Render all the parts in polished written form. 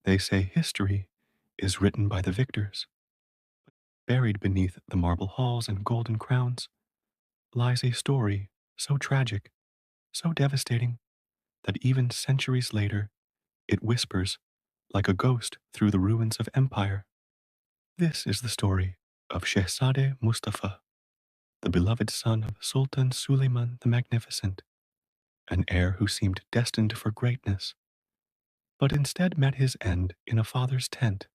They say history is written by the victors. Buried beneath the marble halls and golden crowns lies a story so tragic, so devastating, that even centuries later it whispers like a ghost through the ruins of empire. This is the story of Shehzade Mustafa, the beloved son of Sultan Suleiman the Magnificent, an heir who seemed destined for greatness, but instead met his end in a father's tent,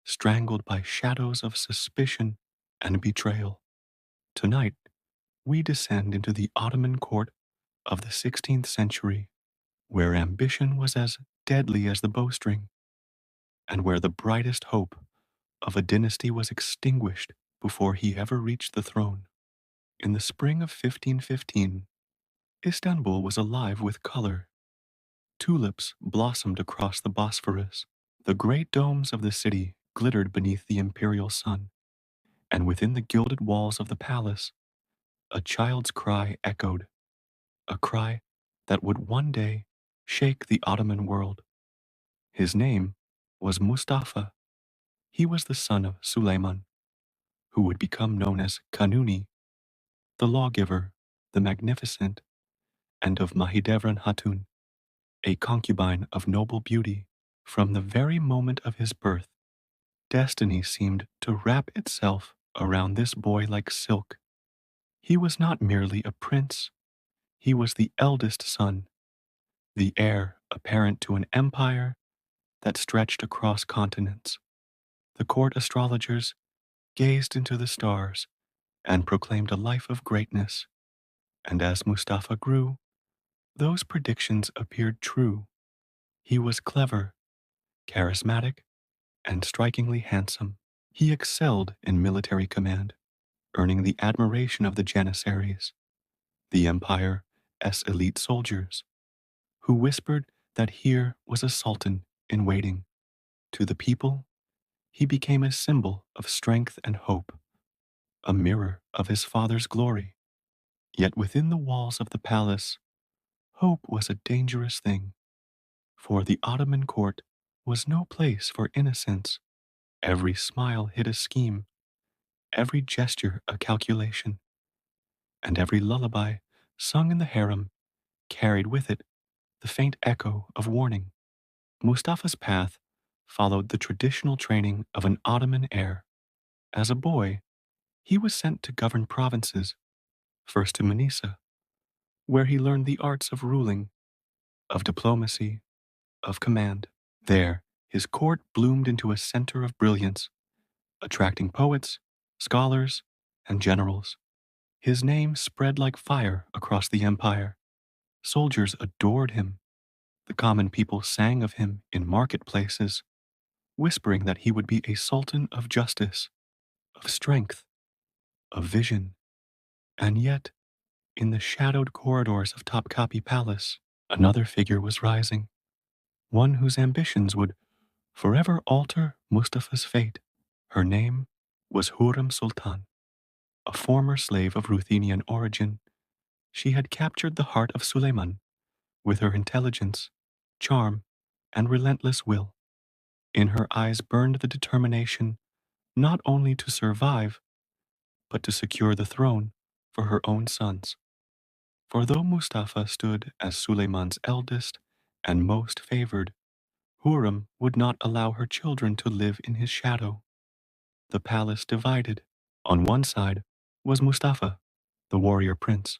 strangled by shadows of suspicion and betrayal. Tonight, we descend into the Ottoman court of the 16th century, where ambition was as deadly as the bowstring, and where the brightest hope of a dynasty was extinguished before he ever reached the throne. In the spring of 1515, Istanbul was alive with color. Tulips blossomed across the Bosphorus. The great domes of the city glittered beneath the imperial sun, and within the gilded walls of the palace, a child's cry echoed, a cry that would one day shake the Ottoman world. His name was Mustafa. He was the son of Suleiman, who would become known as Kanuni, the lawgiver, the magnificent, and of Mahidevran Hatun, a concubine of noble beauty. From the very moment of his birth, destiny seemed to wrap itself around this boy like silk. He was not merely a prince, he was the eldest son, the heir apparent to an empire that stretched across continents. The court astrologers gazed into the stars and proclaimed a life of greatness, and as Mustafa grew, those predictions appeared true. He was clever, charismatic, and strikingly handsome. He excelled in military command, earning the admiration of the Janissaries, the empire's elite soldiers, who whispered that here was a sultan in waiting. To the people, he became a symbol of strength and hope, a mirror of his father's glory. Yet within the walls of the palace, hope was a dangerous thing, for the Ottoman court was no place for innocence. Every smile hid a scheme, every gesture a calculation, and every lullaby sung in the harem carried with it the faint echo of warning. Mustafa's path followed the traditional training of an Ottoman heir. As a boy, he was sent to govern provinces, first to Manisa, where he learned the arts of ruling, of diplomacy, of command. There, his court bloomed into a center of brilliance, attracting poets, scholars, and generals. His name spread like fire across the empire. Soldiers adored him. The common people sang of him in marketplaces, whispering that he would be a sultan of justice, of strength, of vision. And yet, in the shadowed corridors of Topkapi Palace, another figure was rising, one whose ambitions would forever alter Mustafa's fate. Her name was Hurrem Sultan. A former slave of Ruthenian origin, she had captured the heart of Suleiman with her intelligence, charm, and relentless will. In her eyes burned the determination not only to survive, but to secure the throne for her own sons. For though Mustafa stood as Suleiman's eldest and most favored, Hurrem would not allow her children to live in his shadow. The palace divided. On one side was Mustafa, the warrior prince,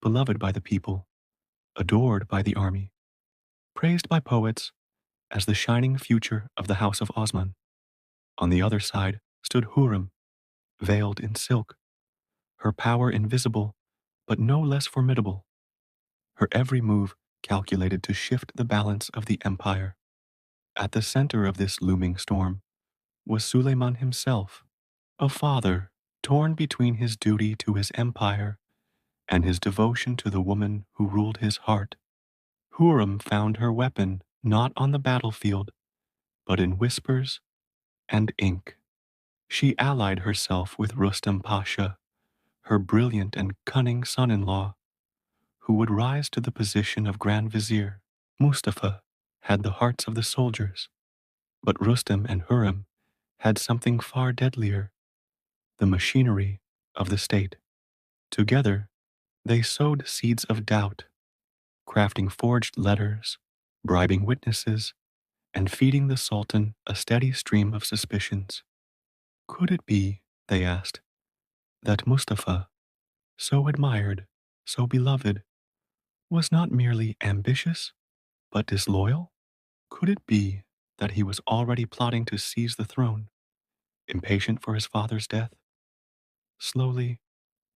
beloved by the people, adored by the army, praised by poets as the shining future of the House of Osman. On the other side stood Hurrem, veiled in silk, her power invisible, but no less formidable, her every move calculated to shift the balance of the empire. At the center of this looming storm was Suleiman himself, a father torn between his duty to his empire and his devotion to the woman who ruled his heart. Hurrem found her weapon not on the battlefield, but in whispers and ink. She allied herself with Rustam Pasha, her brilliant and cunning son-in-law, who would rise to the position of Grand Vizier. Mustafa had the hearts of the soldiers, But Rustem and Hurrem had something far deadlier, the machinery of the state. Together, they sowed seeds of doubt, crafting forged letters, bribing witnesses, and feeding the Sultan a steady stream of suspicions. Could it be, they asked, that Mustafa, so admired, so beloved, was not merely ambitious, but disloyal? Could it be that he was already plotting to seize the throne, impatient for his father's death? Slowly,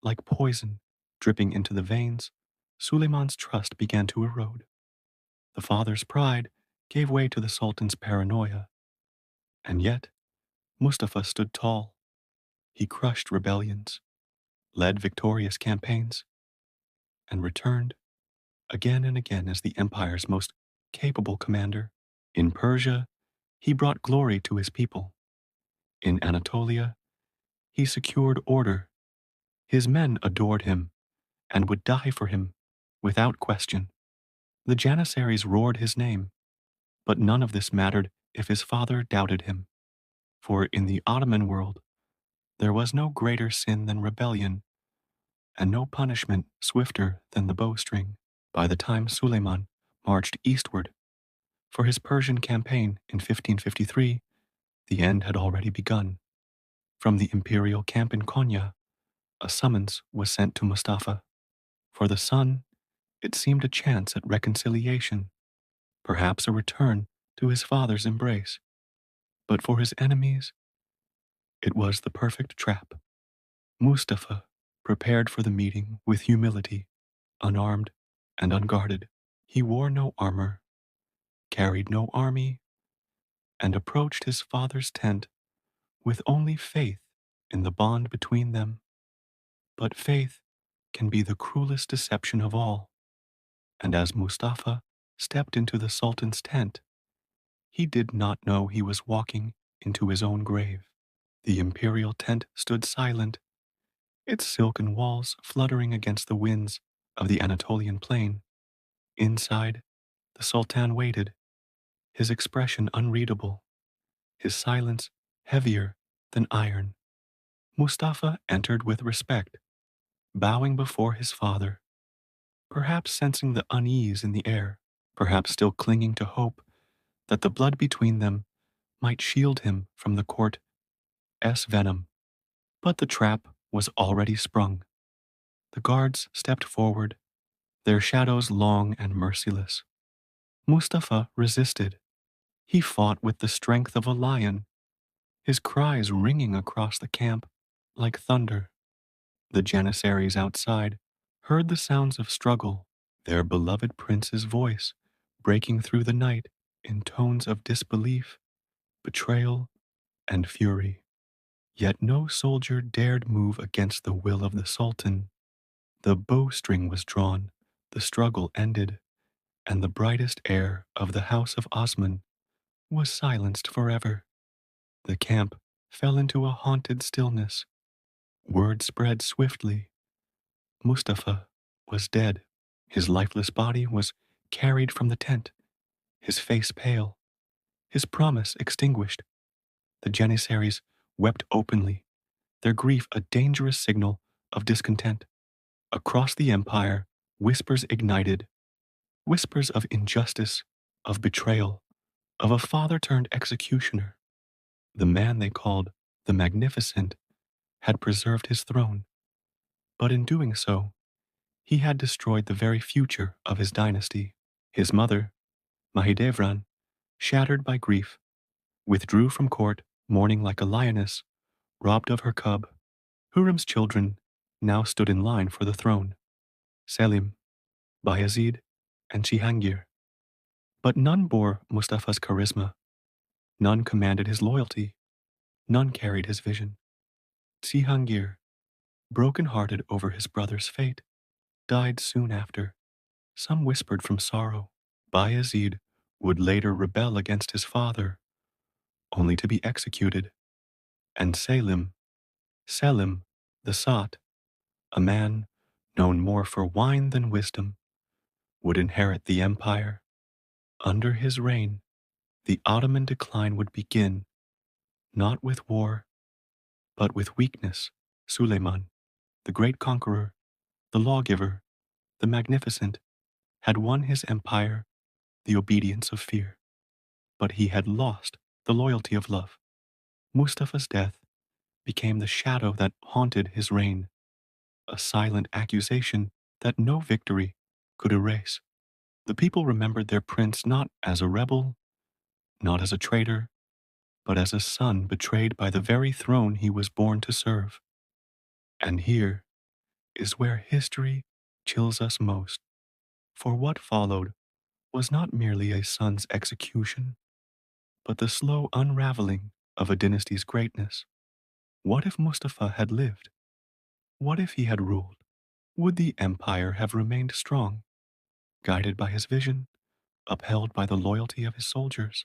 like poison dripping into the veins, Suleiman's trust began to erode. The father's pride gave way to the Sultan's paranoia. And yet, Mustafa stood tall. He crushed rebellions, led victorious campaigns, and returned again and again as the empire's most capable commander. In Persia, he brought glory to his people. In Anatolia, he secured order. His men adored him and would die for him without question. The Janissaries roared his name, but none of this mattered if his father doubted him. For in the Ottoman world, there was no greater sin than rebellion, and no punishment swifter than the bowstring. By the time Suleiman marched eastward for his Persian campaign in 1553, the end had already begun. From the imperial camp in Konya, a summons was sent to Mustafa. For the son, it seemed a chance at reconciliation, perhaps a return to his father's embrace. But for his enemies, it was the perfect trap. Mustafa prepared for the meeting with humility, unarmed and unguarded. He wore no armor, carried no army, and approached his father's tent with only faith in the bond between them. But faith can be the cruelest deception of all. And as Mustafa stepped into the Sultan's tent, he did not know he was walking into his own grave. The imperial tent stood silent, its silken walls fluttering against the winds of the Anatolian plain. Inside, the Sultan waited, his expression unreadable, his silence heavier than iron. Mustafa entered with respect, bowing before his father, perhaps sensing the unease in the air, perhaps still clinging to hope that the blood between them might shield him from the court's venom. But the trap was already sprung. The guards stepped forward, their shadows long and merciless. Mustafa resisted. He fought with the strength of a lion, his cries ringing across the camp like thunder. The Janissaries outside heard the sounds of struggle, their beloved prince's voice breaking through the night in tones of disbelief, betrayal, and fury. Yet no soldier dared move against the will of the Sultan. The bowstring was drawn, the struggle ended, and the brightest heir of the House of Osman was silenced forever. The camp fell into a haunted stillness. Word spread swiftly. Mustafa was dead. His lifeless body was carried from the tent, his face pale, his promise extinguished. The Janissaries wept openly, their grief a dangerous signal of discontent. Across the empire, whispers ignited, whispers of injustice, of betrayal, of a father turned executioner. The man they called the Magnificent had preserved his throne, but in doing so, he had destroyed the very future of his dynasty. His mother, Mahidevran, shattered by grief, withdrew from court, mourning like a lioness, robbed of her cub. Hurrem's children now stood in line for the throne: Selim, Bayezid, and Cihangir. But none bore Mustafa's charisma, none commanded his loyalty, none carried his vision. Cihangir, broken-hearted over his brother's fate, died soon after. Some whispered from sorrow. Bayezid would later rebel against his father, only to be executed. And Selim, the sot, a man known more for wine than wisdom, would inherit the empire. Under his reign, The Ottoman decline would begin not with war, but with weakness. Suleiman, the great conqueror, the lawgiver, the magnificent, had won his empire the obedience of fear, but he had lost the loyalty of love. Mustafa's death became the shadow that haunted his reign, a silent accusation that no victory could erase. The people remembered their prince not as a rebel, not as a traitor, but as a son betrayed by the very throne he was born to serve. And here is where history chills us most, for what followed was not merely a son's execution, but the slow unraveling of a dynasty's greatness. What if Mustafa had lived? What if he had ruled? Would the empire have remained strong, guided by his vision, upheld by the loyalty of his soldiers?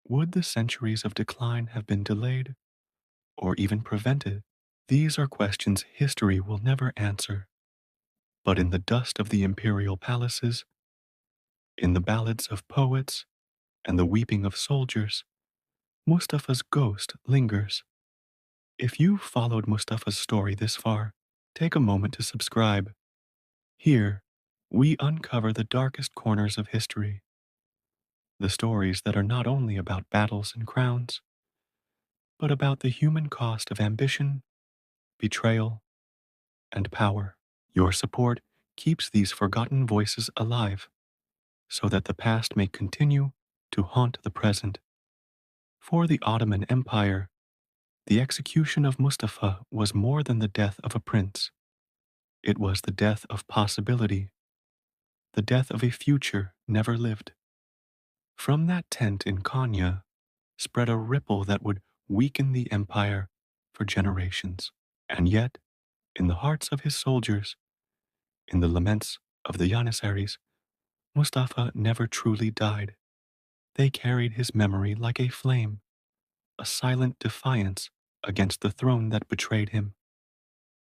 Would the centuries of decline have been delayed or even prevented? These are questions history will never answer. But in the dust of the imperial palaces, in the ballads of poets, and the weeping of soldiers, Mustafa's ghost lingers. If you followed Mustafa's story this far, take a moment to subscribe. Here, we uncover the darkest corners of history, the stories that are not only about battles and crowns, but about the human cost of ambition, betrayal, and power. Your support keeps these forgotten voices alive, so that the past may continue to haunt the present. For the Ottoman Empire, the execution of Mustafa was more than the death of a prince. It was the death of possibility, the death of a future never lived. From that tent in Konya spread a ripple that would weaken the empire for generations. And yet, in the hearts of his soldiers, in the laments of the Janissaries, Mustafa never truly died. They carried his memory like a flame, a silent defiance against the throne that betrayed him.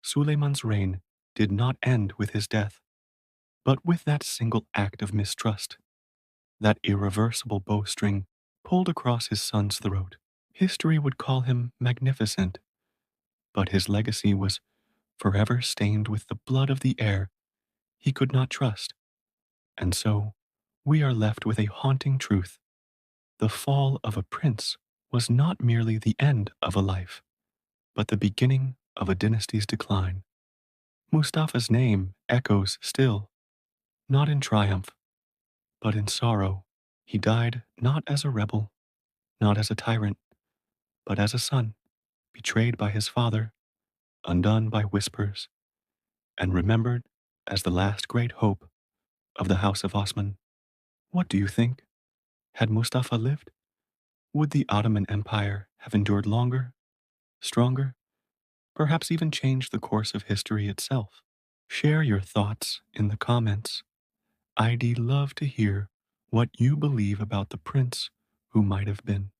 Suleiman's reign did not end with his death, but with that single act of mistrust, that irreversible bowstring pulled across his son's throat. History would call him magnificent, but his legacy was forever stained with the blood of the heir he could not trust. And so, we are left with a haunting truth. The fall of a prince was not merely the end of a life, but the beginning of a dynasty's decline. Mustafa's name echoes still, not in triumph, but in sorrow. He died not as a rebel, not as a tyrant, but as a son, betrayed by his father, undone by whispers, and remembered as the last great hope of the House of Osman. What do you think? Had Mustafa lived, would the Ottoman Empire have endured longer, stronger, perhaps even changed the course of history itself? Share your thoughts in the comments. I'd love to hear what you believe about the prince who might have been.